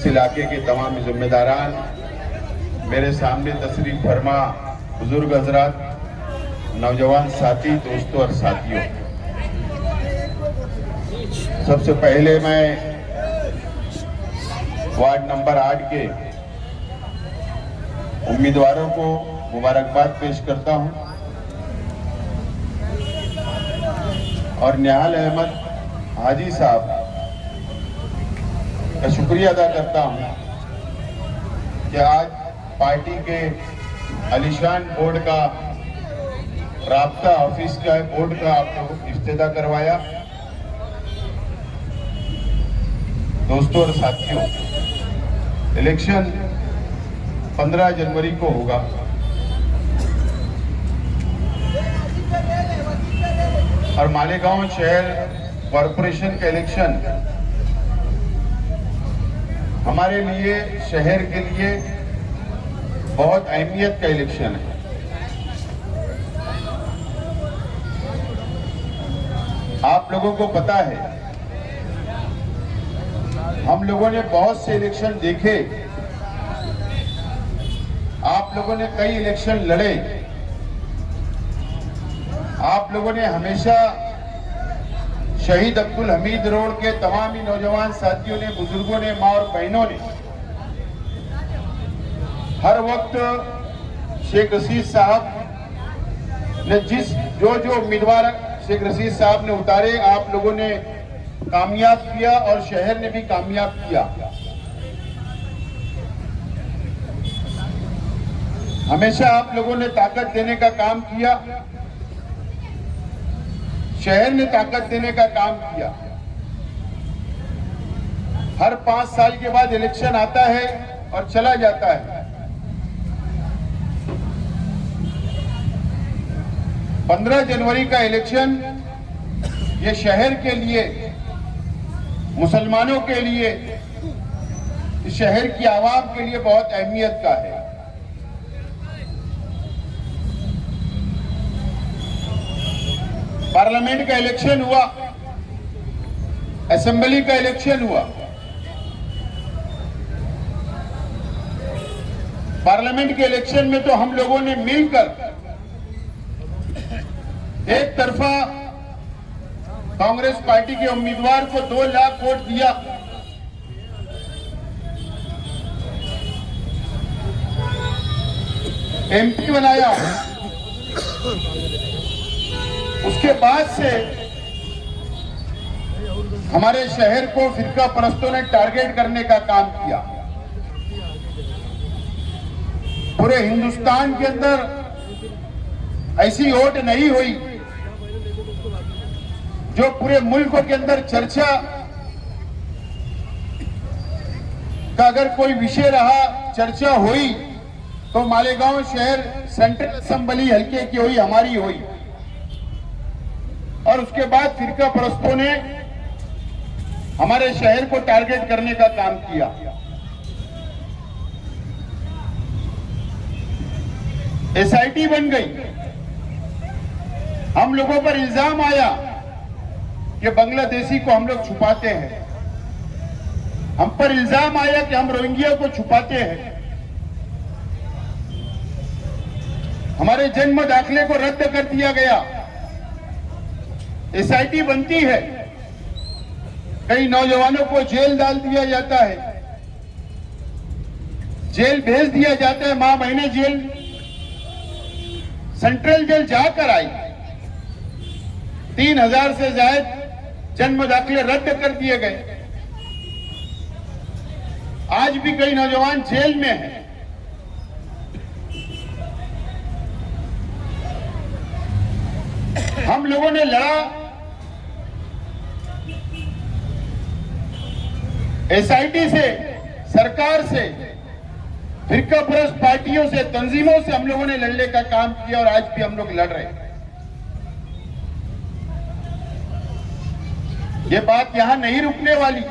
इस इलाके के तमाम जिम्मेदारान, मेरे सामने तशरीफ फरमा बुजुर्ग हजरात, नौजवान साथी, दोस्तों और साथियों, सबसे पहले मैं वार्ड नंबर 8 के उम्मीदवारों को मुबारकबाद पेश करता हूं और निहाल अहमद हाजी साहब का शुक्रिया अदा करता हूं कि आज पार्टी के आलीशान बोर्ड का राब्ता ऑफिस का बोर्ड का आपको इफ्तिताह करवाया। दोस्तों और साथियों, इलेक्शन 15 जनवरी को होगा और मालेगांव शहर कॉरपोरेशन का इलेक्शन हमारे लिए, शहर के लिए बहुत अहमियत का इलेक्शन है। आप लोगों को पता है, हम लोगों ने बहुत से इलेक्शन देखे, आप लोगों ने कई इलेक्शन लड़े, आप लोगों ने हमेशा शहीद अब्दुल हमीद रोड के तमाम ही नौजवान साथियों ने, बुजुर्गों ने, मां और बहनों ने हर वक्त शेख रशीद साहब ने जो उम्मीदवार शेख रशीद साहब ने उतारे, आप लोगों ने कामयाब किया और शहर ने भी कामयाब किया। हमेशा आप लोगों ने ताकत देने का काम किया, शहर ने ताकत देने का काम किया। हर 5 साल के बाद इलेक्शन आता है और चला जाता है। 15 जनवरी का इलेक्शन ये शहर के लिए, मुसलमानों के लिए, इस शहर की आवाम के लिए बहुत अहमियत का है। पार्लियामेंट का इलेक्शन हुआ, असेंबली का इलेक्शन हुआ। पार्लियामेंट के इलेक्शन में तो हम लोगों ने मिलकर एक तरफा कांग्रेस पार्टी के उम्मीदवार को 2 लाख वोट दिया, एमपी बनाया। उसके बाद से हमारे शहर को फिरका परस्तों ने टारगेट करने का काम किया। पूरे हिंदुस्तान के अंदर ऐसी वोट नहीं हुई जो पूरे मुल्क के अंदर चर्चा का अगर कोई विषय रहा, चर्चा हुई तो मालेगांव शहर सेंट्रल असेंबली हल्के की हुई, हमारी हुई। और उसके बाद फिरका परस्तों ने हमारे शहर को टारगेट करने का काम किया। एसआईटी बन गई। हम लोगों पर इल्जाम आया कि बांग्लादेशी को हम लोग छुपाते हैं, हम पर इल्जाम आया कि हम रोहिंग्या को छुपाते हैं। हमारे जन्म दाखिले को रद्द कर दिया गया। एसआईटी बनती है, कई नौजवानों को जेल डाल दिया जाता है, जेल भेज दिया जाता है। मां महीने जेल, सेंट्रल जेल जाकर आई। 3000 से ज्यादा जन्म दाखिले रद्द कर दिए गए। आज भी कई नौजवान जेल में हैं। हम लोगों ने लड़ा, एसआईटी से, सरकार से, फिरका परस्त पार्टियों से, तंजीमों से हम लोगों ने लड़ने का काम किया और आज भी हम लोग लड़ रहे हैं। ये बात यहां नहीं रुकने वाली।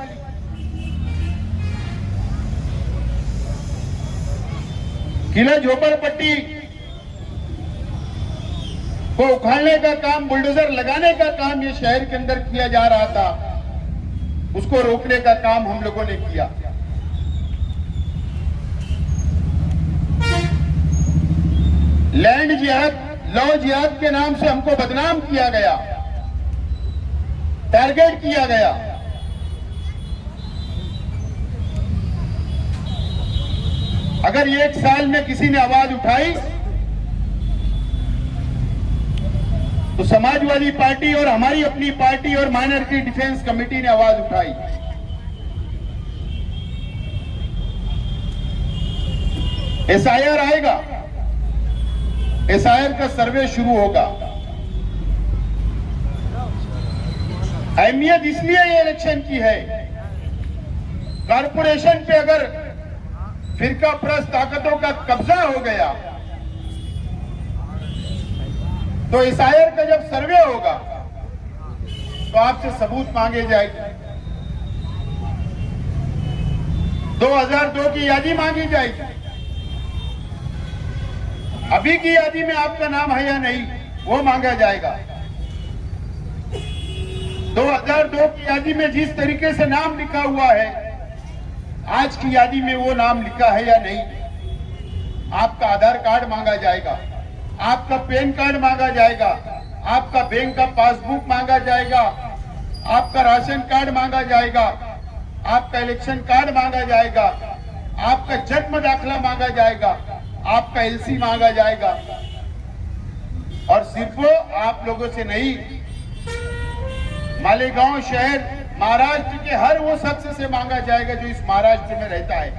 किला झोपड़पट्टी को उखाड़ने का काम, बुलडोजर लगाने का काम ये शहर के अंदर किया जा रहा था, उसको रोकने का काम हम लोगों ने किया। लैंड जिहाद, लॉ जिहाद के नाम से हमको बदनाम किया गया, टारगेट किया गया। अगर ये 1 साल में किसी ने आवाज उठाई तो समाजवादी पार्टी और हमारी अपनी पार्टी और माइनॉरिटी डिफेंस कमेटी ने आवाज उठाई। एसआईआर आएगा, एसआईआर का सर्वे शुरू होगा। अहमियत इसलिए ये इलेक्शन की है, कारपोरेशन पे अगर फिरका परस्त ताकतों का कब्जा हो गया तो एसआईआर का जब सर्वे होगा तो आपसे सबूत मांगे जाएंगे, 2002 की यादी मांगी जाएगी। अभी की यादी में आपका नाम है या नहीं वो मांगा जाएगा। 2002 की यादी में जिस तरीके से नाम लिखा हुआ है, आज की यादी में वो नाम लिखा है या नहीं। आपका आधार कार्ड मांगा जाएगा, आपका पैन कार्ड मांगा जाएगा, आपका बैंक का पासबुक मांगा जाएगा, आपका राशन कार्ड मांगा जाएगा, आपका इलेक्शन कार्ड मांगा जाएगा, आपका जन्म दाखिला मांगा जाएगा, आपका एलसी मांगा जाएगा। और सिर्फ आप लोगों से नहीं, मालेगांव शहर महाराष्ट्र के हर वो शख्स से मांगा जाएगा जो इस महाराष्ट्र में रहता है,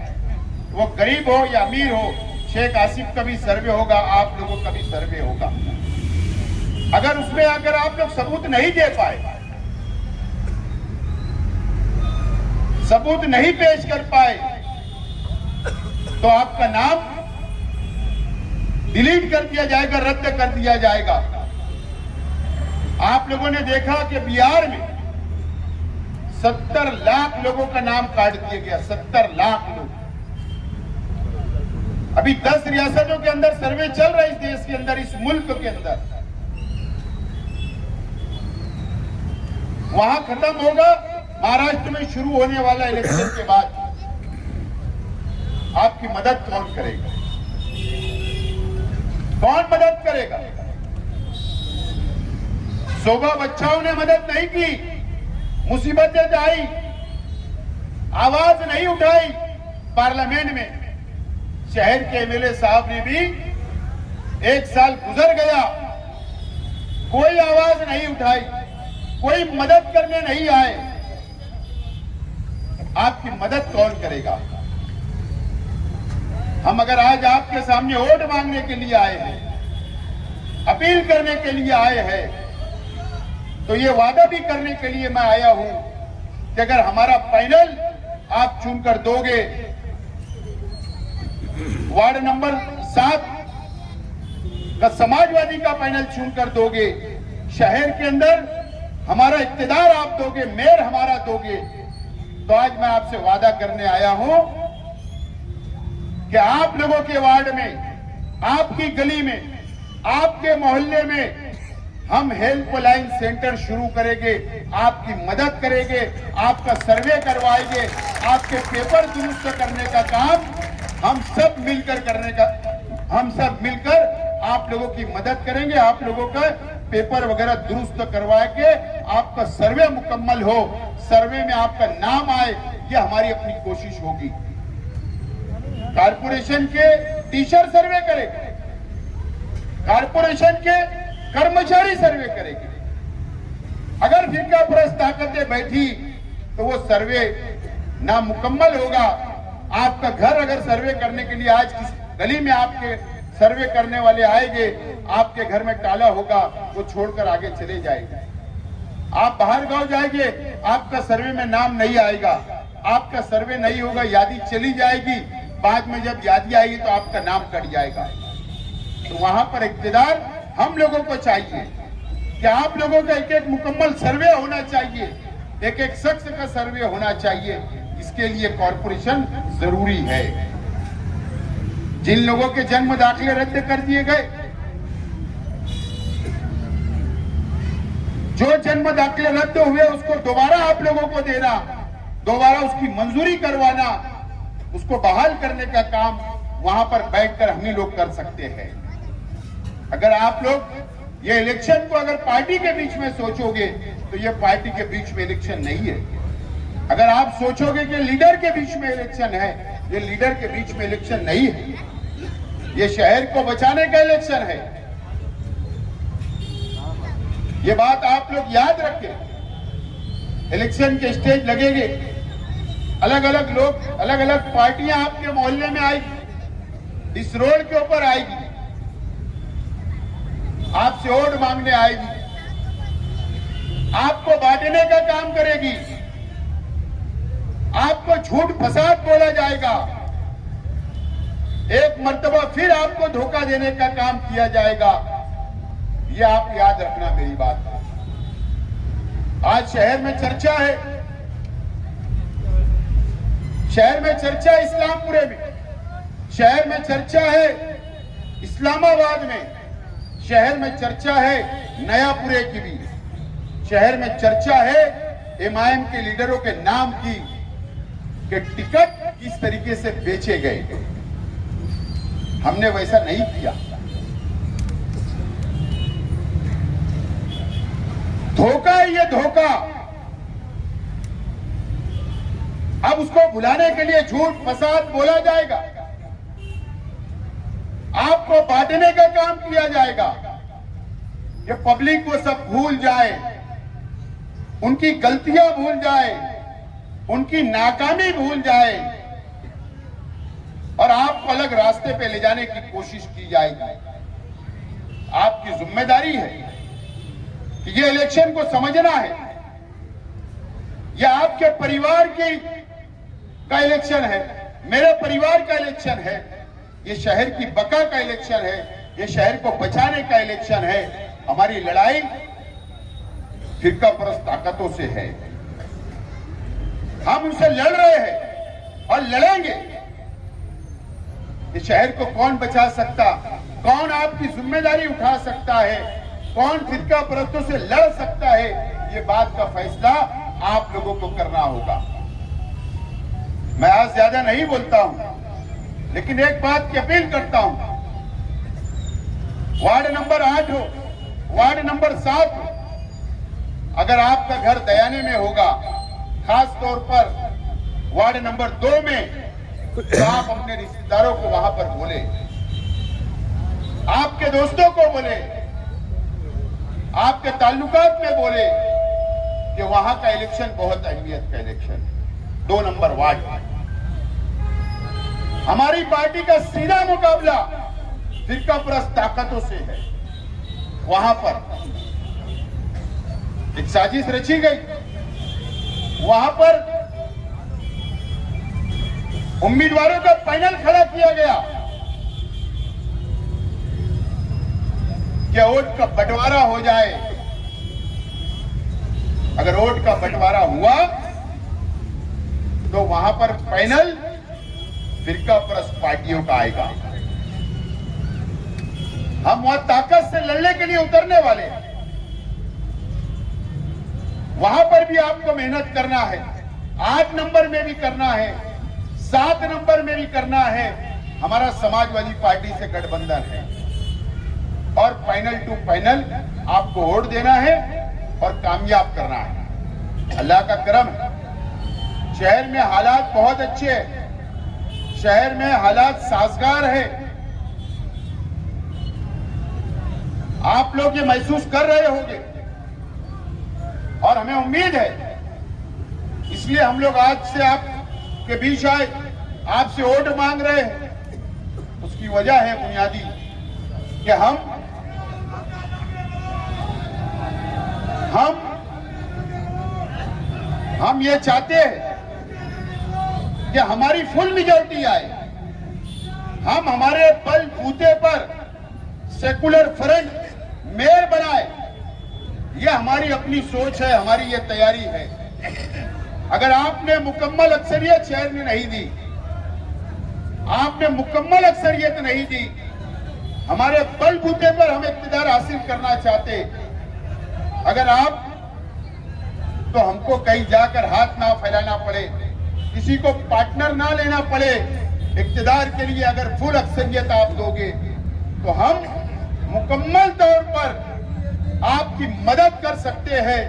वो गरीब हो या अमीर हो। शेख आसिफ का भी सर्वे होगा, आप लोगों का भी सर्वे होगा। अगर उसमें अगर आप लोग सबूत नहीं दे पाए, सबूत नहीं पेश कर पाए, तो आपका नाम डिलीट कर दिया जाएगा, रद्द कर दिया जाएगा। आप लोगों ने देखा कि बिहार में 70 लाख लोगों का नाम काट दिया गया, 70 लाख लोग। अभी 10 रियासतों के अंदर सर्वे चल रहा है, इस देश के अंदर, इस मुल्क के अंदर। वहां खत्म होगा, महाराष्ट्र में शुरू होने वाला इलेक्शन के बाद आपकी मदद कौन करेगा? कौन मदद करेगा? शोभा बच्चाओं ने मदद नहीं की, मुसीबतें आई, आवाज नहीं उठाई पार्लियामेंट में। शहर के एमएलए साहब ने भी 1 साल गुजर गया, कोई आवाज नहीं उठाई, कोई मदद करने नहीं आए। आपकी मदद कौन करेगा? हम अगर आज आपके सामने वोट मांगने के लिए आए हैं, अपील करने के लिए आए हैं, तो ये वादा भी करने के लिए मैं आया हूं कि अगर हमारा पैनल आप चुनकर दोगे, वार्ड नंबर 7 का समाजवादी का पैनल चुनकर दोगे, शहर के अंदर हमारा इख्तियार आप दोगे, मेयर हमारा दोगे, तो आज मैं आपसे वादा करने आया हूं कि आप लोगों के वार्ड में, आपकी गली में, आपके मोहल्ले में हम हेल्पलाइन सेंटर शुरू करेंगे, आपकी मदद करेंगे, आपका सर्वे करवाएंगे, आपके पेपर दुरुस्त करने का काम हम सब मिलकर करने का, हम सब मिलकर आप लोगों की मदद करेंगे। आप लोगों का पेपर वगैरह दुरुस्त करवा के आपका सर्वे मुकम्मल हो, सर्वे में आपका नाम आए, ये हमारी अपनी कोशिश होगी। कारपोरेशन के टीचर सर्वे करेंगे, कारपोरेशन के कर्मचारी सर्वे करेंगे। अगर फिरका परस्त ताकतें बैठी तो वो सर्वे नामुकम्मल होगा। आपका घर अगर सर्वे करने के लिए आज किस गली में आपके सर्वे करने वाले आएंगे, आपके घर में ताला होगा, वो छोड़कर आगे चले जाएंगे। आप बाहर गांव जाएंगे, आपका सर्वे में नाम नहीं आएगा, आपका सर्वे नहीं होगा, यादी चली जाएगी। बाद में जब यादी आएगी तो आपका नाम कट जाएगा। तो वहां पर इख्तियार हम लोगों को चाहिए कि आप लोगों का एक एक मुकम्मल सर्वे होना चाहिए, एक एक शख्स का सर्वे होना चाहिए। इसके लिए कॉर्पोरेशन जरूरी है। जिन लोगों के जन्म दाखिले रद्द कर दिए गए, जो जन्म दाखिले रद्द हुए उसको दोबारा आप लोगों को देना, दोबारा उसकी मंजूरी करवाना, उसको बहाल करने का काम वहां पर बैठकर हम ही लोग कर सकते हैं। अगर आप लोग ये इलेक्शन को अगर पार्टी के बीच में सोचोगे तो ये पार्टी के बीच में इलेक्शन नहीं है। अगर आप सोचोगे कि लीडर के बीच में इलेक्शन है, ये लीडर के बीच में इलेक्शन नहीं है, ये शहर को बचाने का इलेक्शन है। ये बात आप लोग याद रखें। इलेक्शन के स्टेज लगेंगे, अलग अलग लोग, अलग अलग पार्टियां आपके मोहल्ले में आएगी, इस रोड के ऊपर आएगी, आपसे वोट मांगने आएगी, आपको बांटने का काम करेगी, आपको झूठ फसाद बोला जाएगा, एक मर्तबा फिर आपको धोखा देने का काम किया जाएगा। ये आप याद रखना मेरी बात। आज शहर में चर्चा है, शहर में चर्चा इस्लामपुरे में, शहर में चर्चा है इस्लामाबाद में, शहर में चर्चा है नयापुरे की भी, शहर में चर्चा है एमआईएम के लीडरों के नाम की कि टिकट किस तरीके से बेचे गए। हमने वैसा नहीं किया। धोखा है ये धोखा। अब उसको भुलाने के लिए झूठ फसाद बोला जाएगा, आपको बांटने का काम किया जाएगा। ये पब्लिक वो सब भूल जाए, उनकी गलतियां भूल जाए, उनकी नाकामी भूल जाए और आपको अलग रास्ते पे ले जाने की कोशिश की जाएगी। आपकी जिम्मेदारी है कि ये इलेक्शन को समझना है। यह आपके परिवार का इलेक्शन है, मेरे परिवार का इलेक्शन है, ये शहर की बका का इलेक्शन है, ये शहर को बचाने का इलेक्शन है। हमारी लड़ाई फिरका परस्त ताकतों से है, हम उनसे लड़ रहे हैं और लड़ेंगे। इस शहर को कौन बचा सकता, कौन आपकी जिम्मेदारी उठा सकता है, कौन फिरका परस्तों से लड़ सकता है, ये बात का फैसला आप लोगों को करना होगा। मैं आज ज्यादा नहीं बोलता हूं, लेकिन एक बात की अपील करता हूं। वार्ड नंबर 8 हो, वार्ड नंबर 7 हो, अगर आपका घर दयाने में होगा, खास तौर पर वार्ड नंबर 2 में, तो आप अपने रिश्तेदारों को वहां पर बोले, आपके दोस्तों को बोले, आपके ताल्लुकात में बोले कि वहां का इलेक्शन बहुत अहमियत का इलेक्शन, 2 नंबर वार्ड। हमारी पार्टी का सीधा मुकाबला फिरका परस्त ताकतों से है। वहां पर एक साजिश रची गई, वहां पर उम्मीदवारों का पैनल खड़ा किया गया कि वोट का बंटवारा हो जाए। अगर वोट का बंटवारा हुआ तो वहां पर पैनल फिरका परस्त पार्टियों का आएगा। हम वहां ताकत से लड़ने के लिए उतरने वाले हैं। वहां पर भी आपको मेहनत करना है, 8 नंबर में भी करना है, 7 नंबर में भी करना है। हमारा समाजवादी पार्टी से गठबंधन है और फाइनल टू फाइनल आपको वोट देना है और कामयाब करना है। अल्लाह का करम है, शहर में हालात बहुत अच्छे हैं, शहर में हालात साजगार है। आप लोग ये महसूस कर रहे होंगे और हमें उम्मीद है, इसलिए हम लोग आज से आपके बीच आए, आपसे वोट मांग रहे हैं। उसकी वजह है बुनियादी कि हम ये चाहते हैं कि हमारी फुल मेजॉरिटी आए, हम हमारे बल बूते पर सेकुलर फ्रंट मेयर बनाए। यह हमारी अपनी सोच है, हमारी ये तैयारी है। अगर आपने मुकम्मल अक्सरियत शहर में नहीं दी, आपने मुकम्मल अक्सरियत नहीं दी, हमारे बलबूते पर हम इक़्तिदार हासिल करना चाहते, अगर आप, तो हमको कहीं जाकर हाथ ना फैलाना पड़े, किसी को पार्टनर ना लेना पड़े। इक़्तिदार के लिए अगर फुल अक्सरियत आप दोगे तो हम मुकम्मल तौर पर आपकी मदद कर सकते हैं।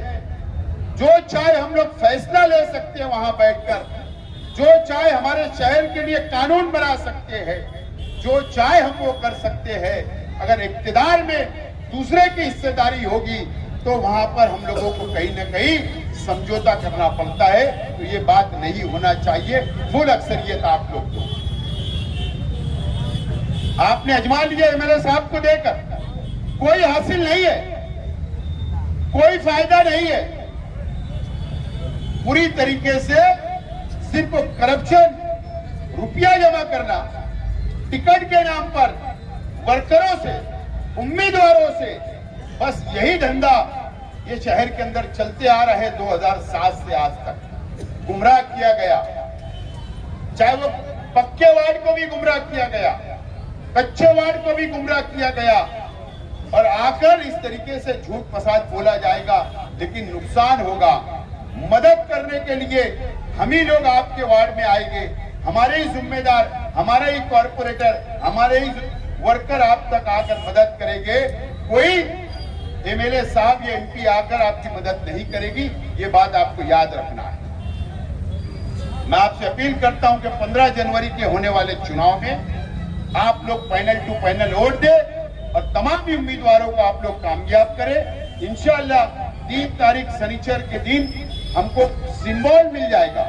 जो चाहे हम लोग फैसला ले सकते हैं वहां बैठकर, जो चाहे हमारे शहर के लिए कानून बना सकते हैं, जो चाहे हम वो कर सकते हैं। अगर इख्तिदार में दूसरे की हिस्सेदारी होगी तो वहां पर हम लोगों को कहीं ना कहीं समझौता करना पड़ता है। तो ये बात नहीं होना चाहिए। फुल अक्सरियत आप लोग को आपने अजमा लिया एमएलए साहब को देकर, कोई हासिल नहीं है, कोई फायदा नहीं है। पूरी तरीके से सिर्फ करप्शन, रुपया जमा करना, टिकट के नाम पर वर्करों से, उम्मीदवारों से, बस यही धंधा ये शहर के अंदर चलते आ रहे 2007 से आज तक। गुमराह किया गया, चाहे वो पक्के वार्ड को भी गुमराह किया गया, कच्चे वार्ड को भी गुमराह किया गया, और आकर इस तरीके से झूठ फसाद बोला जाएगा, लेकिन नुकसान होगा। मदद करने के लिए हम ही लोग आपके वार्ड में आएंगे, हमारे ही जिम्मेदार, हमारे ही कॉर्पोरेटर, हमारे ही वर्कर आप तक आकर मदद करेंगे। कोई एमएलए साहब या एमपी आकर आपकी मदद नहीं करेगी, ये बात आपको याद रखना है। मैं आपसे अपील करता हूं कि 15 जनवरी के होने वाले चुनाव में आप लोग पैनल टू पैनल वोट दें और तमाम भी उम्मीदवारों को आप लोग कामयाब करें। इंशाअल्लाह 3 तारीख शनिचर के दिन हमको सिंबल मिल जाएगा,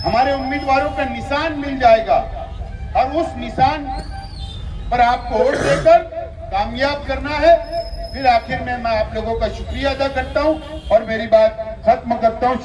हमारे उम्मीदवारों का निशान मिल जाएगा, और उस निशान पर आपको वोट देकर कामयाब करना है। फिर आखिर में मैं आप लोगों का शुक्रिया अदा करता हूं और मेरी बात खत्म करता हूं।